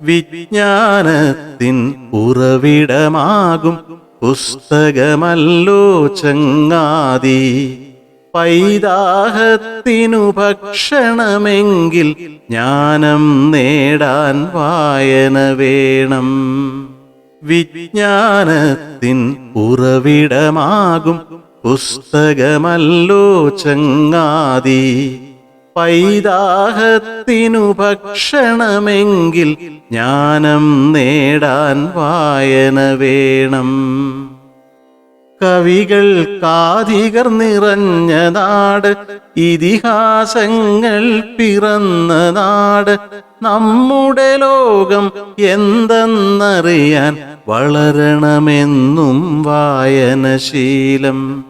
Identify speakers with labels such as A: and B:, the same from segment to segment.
A: വിജ്ഞാനത്തിൻ ഉറവിടമാകും പുസ്തകമല്ലോ ചങ്ങാതി. പൈതാഹത്തിനു ഭക്ഷണമെങ്കിൽ ജ്ഞാനം നേടാൻ വായന വേണം. വിജ്ഞാനത്തിൻ ഉറവിടമാകും പുസ്തകമല്ലോ ചങ്ങാതി. പൈതാഹത്തിനു ഭക്ഷണമെങ്കിൽ ജ്ഞാനം നേടാൻ വായന വേണം. കവികൾക്കാധികർ നിറഞ്ഞ നാട്, ഇതിഹാസങ്ങൾ പിറന്ന നാട്, നമ്മുടെ ലോകം എന്തെന്നറിയാൻ വളരണമെന്നും വായനശീലം.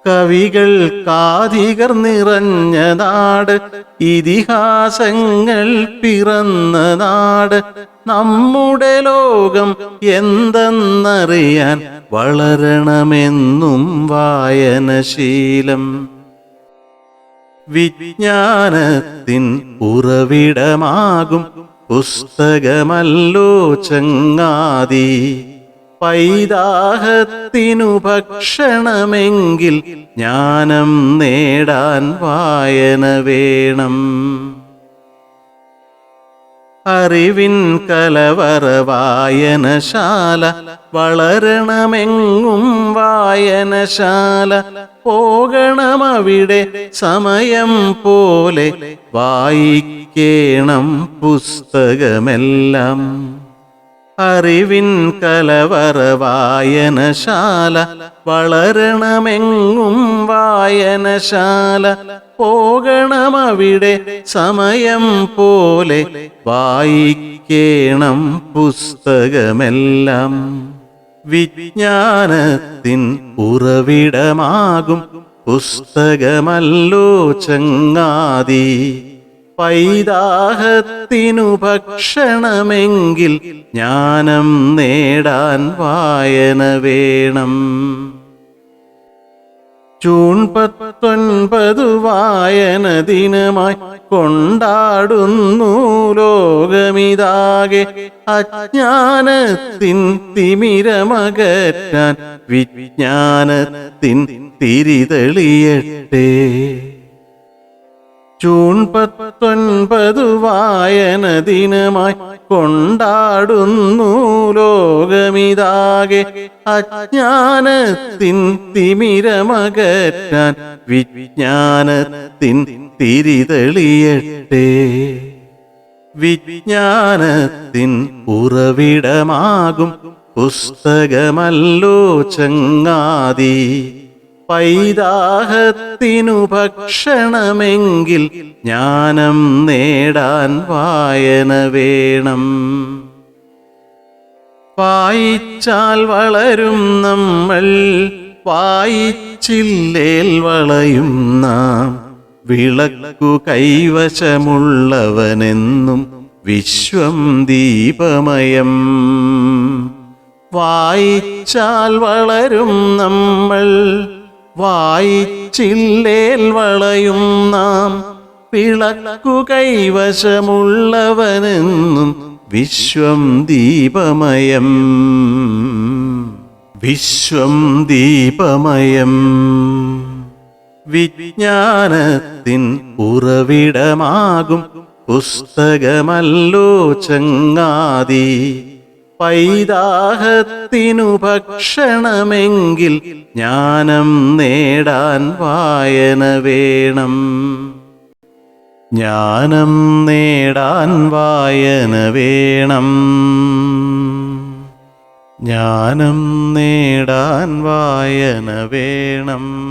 A: കവികൾക്കാധികർ നിറഞ്ഞ നാട്, ഇതിഹാസങ്ങൾ പിറന്ന നാട്, നമ്മുടെ ലോകം എന്തെന്നറിയാൻ വളരണമെന്നും വായനശീലം. വിജ്ഞാനത്തിൻ ഉറവിടമാകും പുസ്തകമല്ലോ ചങ്ങാതി. പൈതാഹത്തിനു ഭക്ഷണമെങ്കിൽ ജ്ഞാനം നേടാൻ വായന വേണം. അറിവിൻ കലവറ വായനശാല, വളരണമെങ്ങും വായനശാല. പോകണമവിടെ സമയം പോലെ, വായിക്കേണം പുസ്തകമെല്ലാം. അറിവിൻ കലവറ വായനശാല, വളരണമെങ്ങും വായനശാല. പോകണമവിടെ സമയം പോലെ, വായിക്കേണം പുസ്തകമെല്ലാം. വിജ്ഞാനത്തിൻ ഉറവിടമാകും പുസ്തകമല്ലോ ചങ്ങാതി. പൈതാഹത്തിനു ഭക്ഷണമെങ്കിൽ ജ്ഞാനം നേടാൻ വായന വേണം. ജൂൺ 19 വായന ദിനമായി കൊണ്ടാടുന്നു ലോകമിതാകെ. അജ്ഞാനത്തിൻ തിമിരമകറ്റാൻ വിജ്ഞാനത്തിൻ തിരിതെളിയട്ടെ. ജൂൺ 19 വായന ദിനമായി കൊണ്ടാടുന്നു ലോകമിതാകെ. അജ്ഞാനത്തിൻ തിമിരമകറ്റാൻ വിജ്ഞാനത്തിൻ തിരിതെളിയട്ടെ. വിജ്ഞാനത്തിൻ ഉറവിടമാകും പുസ്തകമല്ലോ ചങ്ങാതി. പൈതാഹത്തിനു ഭക്ഷണമെങ്കിൽ ജ്ഞാനം നേടാൻ വായന വേണം. വായിച്ചാൽ വളരും നമ്മൾ, വായിച്ചില്ലേൽ വളയും നാം. വിളക്കു കൈവശമുള്ളവനെന്നും വിശ്വം ദീപമയം. വായിച്ചാൽ വളരും നമ്മൾ, വായിച്ചില്ലേൽ വളയും നാം. വിളക്കു കൈവശമുള്ളവനെന്നും വിശ്വം ദീപമയം. വിശ്വം ദീപമയം. വിജ്ഞാനത്തിൻ ഉറവിടമാകും പുസ്തകമല്ലോ ചങ്ങാതി. പൈതാഹത്തിനു ഭക്ഷണമെങ്കിൽ ജ്ഞാനം നേടാൻ വായന വേണം. ജ്ഞാനം നേടാൻ വായന വേണം. ജ്ഞാനം നേടാൻ വായന വേണം.